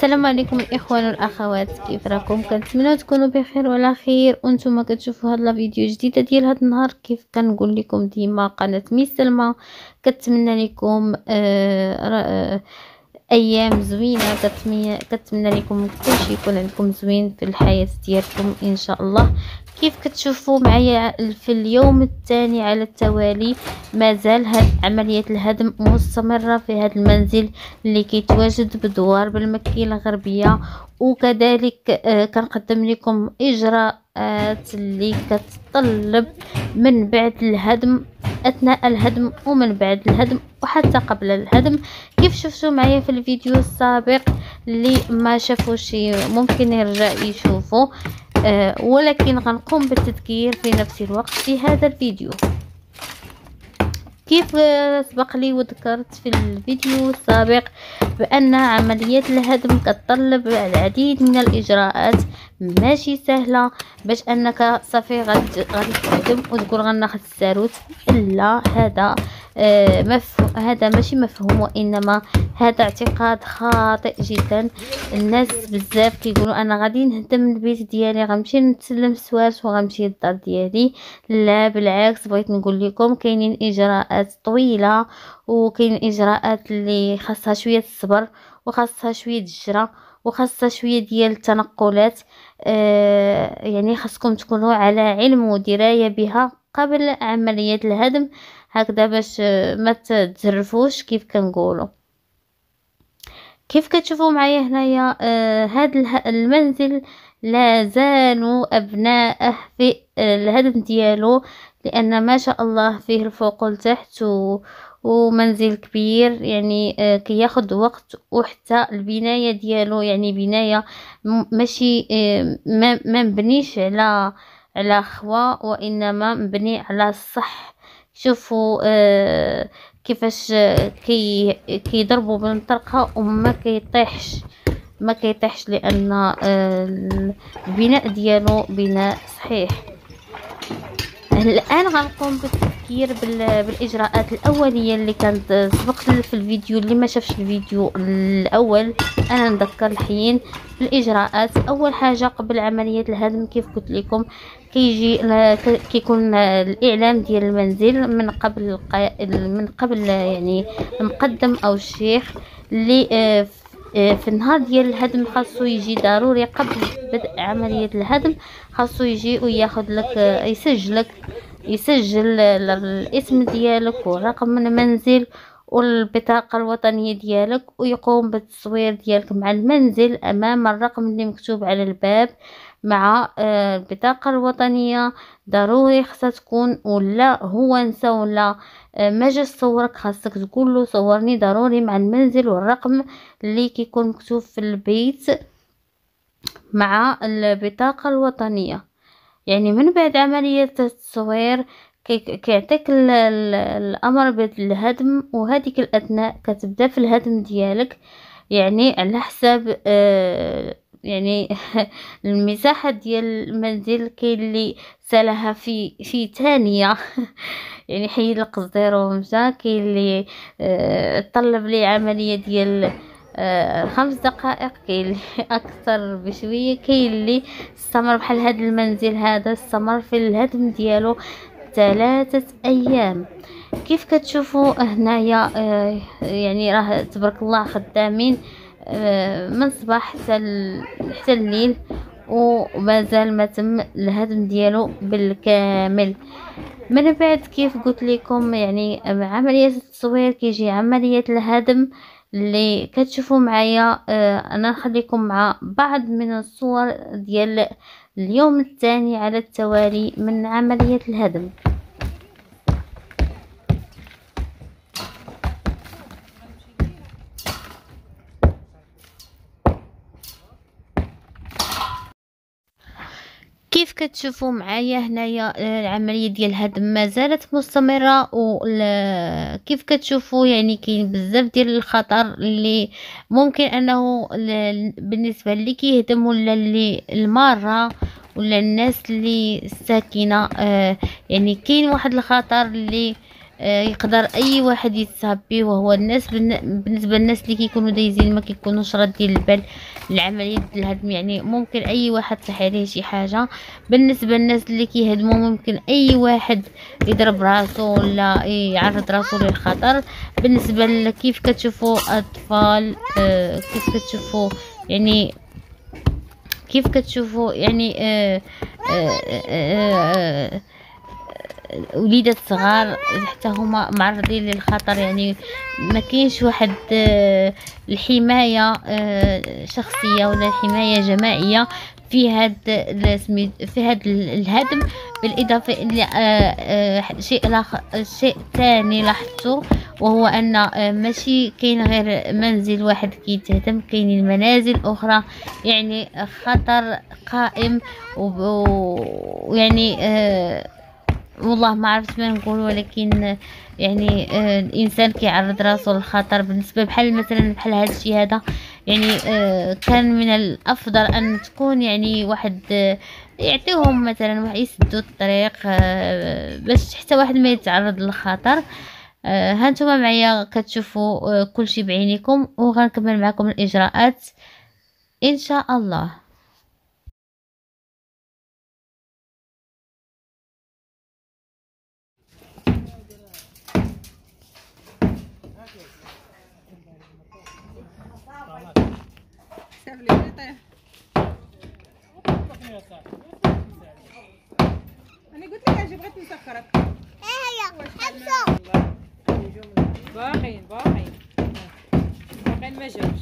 السلام عليكم الاخوان والاخوات، كيف راكم؟ كنتمنى تكونوا بخير وعلى خير. وانتم كتشوفوا هاد الفيديو جديده ديال هاد النهار. كيف كنقول لكم ديما، قناه ميس سلمى كتمنى لكم ايام زوينه. كتمنى لكم كلشي يكون عندكم زوين في الحياه ديالكم ان شاء الله. كيف كتشوفوا معايا في اليوم الثاني على التوالي، مازال هاد عمليه الهدم مستمره في هذا المنزل اللي كيتواجد بدوار بالمكيه الغربيه. وكذلك كنقدم لكم اجراءات اللي كتطلب من بعد الهدم، اثناء الهدم ومن بعد الهدم وحتى قبل الهدم. كيف شفتوا معايا في الفيديو السابق، اللي ما شافوش ممكن يرجع يشوفوا، ولكن غنقوم بالتذكير في نفس الوقت في هذا الفيديو. كيف سبق لي وذكرت في الفيديو السابق بأن عملية الهدم كتطلب العديد من الإجراءات ماشي سهلة، باش أنك صافي غادي تهدم وتقول غناخد الساروت. لا، هذا ماشي مفهوم، وإنما هذا اعتقاد خاطئ جدا. الناس بزاف كيقولوا انا غادي نهدم البيت ديالي، غنمشي نتسلم السوارت وغنمشي للدار ديالي. لا بالعكس، بغيت نقول لكم كاينين اجراءات طويله، وكاين اجراءات اللي خاصها شويه الصبر، وخاصها شويه الجرة، وخاصها شويه ديال التنقلات. يعني خاصكم تكونوا على علم ودرايه بها قبل عمليه الهدم، هكذا باش ما تتزرفوش كيف كنقولوا. كيف كتشوفوا معايا هنايا، هذا المنزل لا زالوا ابنائه في الهدم ديالو، لان ما شاء الله فيه الفوق والتحت ومنزل كبير. يعني كياخد وقت، وحتى البنايه ديالو يعني بنايه ماشي ما مبنيش على خوا، وانما مبني على الصح. شوفوا كيفاش كيضربوا بالمطرقه وما كيطيحش لان البناء ديالو بناء صحيح. الان غنقوم بالتفكير بالاجراءات الاوليه اللي كانت سبق في الفيديو. اللي ما شافش الفيديو الاول انا نذكر الحين بالاجراءات. اول حاجه قبل عمليه الهدم، كيف قلت لكم، كيكون الاعلام ديال المنزل من قبل يعني المقدم او الشيخ اللي في النهار ديال الهدم. خاصو يجي ضروري قبل بدء عمليه الهدم، خاصو يجي وياخذ لك يسجل الاسم ديالك ورقم المنزل والبطاقة الوطنية ديالك، ويقوم بالتصوير ديالك مع المنزل امام الرقم اللي مكتوب على الباب مع البطاقة الوطنية. ضروري خاصها تكون، ولا هو نسى ولا ما جا صورك، خاصك تقول له صورني ضروري مع المنزل والرقم اللي كيكون مكتوب في البيت مع البطاقة الوطنية. يعني من بعد عملية التصوير كيعطيك الامر بالهدم، وهذيك الاثناء كتبدا في الهدم ديالك. يعني على حساب يعني المساحه ديال المنزل، كاين اللي سالها في ثانيه يعني حي القصدير ومشى. كاين اللي طلب لي عمليه ديال 5 دقائق، كاين اللي اكثر بشويه، كاين اللي استمر بحال هذا المنزل هذا استمر في الهدم ديالو 3 أيام. كيف كتشوفوا هنايا يعني راه تبارك الله خدامين من الصباح حتى الليل، ومازال ما تم الهدم ديالو بالكامل. من بعد كيف قلت لكم، يعني عمليه التصوير كيجي عمليه الهدم اللي كتشوفوا معايا. انا نخليكم مع بعض من الصور ديال اليوم الثاني على التوالي من عمليه الهدم. كيف كتشوفوا معايا هنايا العمليه ديال الهدم ما زالت مستمره. وكيف كتشوفوا يعني كاين بزاف ديال الخطر اللي ممكن انه بالنسبه اللي كيهدم ولا اللي الماره ولا الناس اللي ساكنه. يعني كاين واحد الخطر اللي يقدر اي واحد يتصاب به، وهو الناس بالنسبه للناس اللي كيكونوا دايزين ما كيكونوش رادين البال لعمليه الهدم، يعني ممكن اي واحد صح عليه شي حاجه. بالنسبه للناس اللي كيهدموا ممكن اي واحد يضرب راسو ولا يعرض راسو للخطر. بالنسبه كيف كتشوفوا اطفال، كيف كتشوفوا يعني كيف كتشوفوا يعني وليدات صغار حتى هما معرضين للخطر. يعني ما كاينش واحد الحمايه شخصيه ولا الحمايه جماعيه في هاد الهدم. بالاضافه الى شيء ثاني لاحظته، وهو ان ماشي كاين غير منزل واحد كيتهدم، كاينين منازل اخرى، يعني خطر قائم. ويعني والله ما عرفت ما نقول، ولكن يعني الانسان كيعرض راسو للخطر. بالنسبه بحال مثلا بحال هذا الشيء هذا، يعني كان من الافضل ان تكون يعني واحد يعطيهم مثلا واحد يسدوا الطريق باش حتى واحد ما يتعرض للخطر. هانتوما معايا كتشوفوا كل شيء بعينيكم، وغنكمل معكم الاجراءات ان شاء الله. انا قلت لك اجي بغيت نسكرك. هي حبسوا باقين ما جاوش.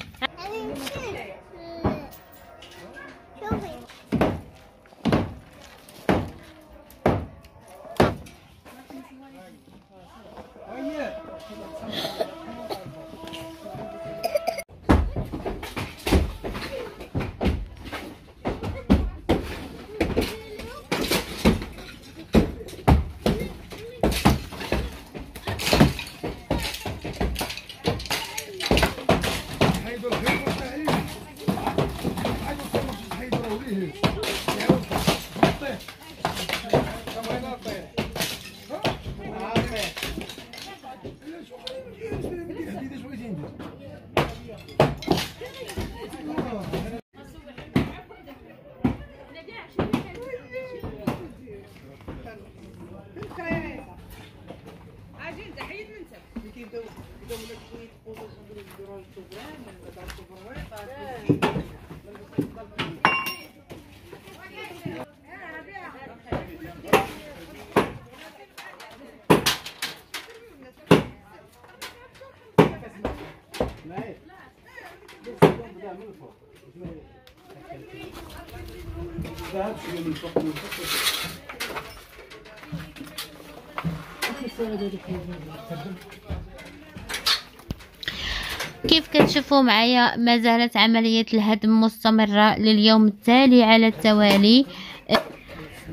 كيف كتشوفوا معايا ما زالت عملية الهدم مستمرة لليوم التالي على التوالي.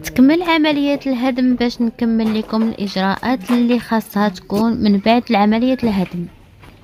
تكمل عملية الهدم باش نكمل لكم الإجراءات اللي خاصها تكون من بعد عملية الهدم.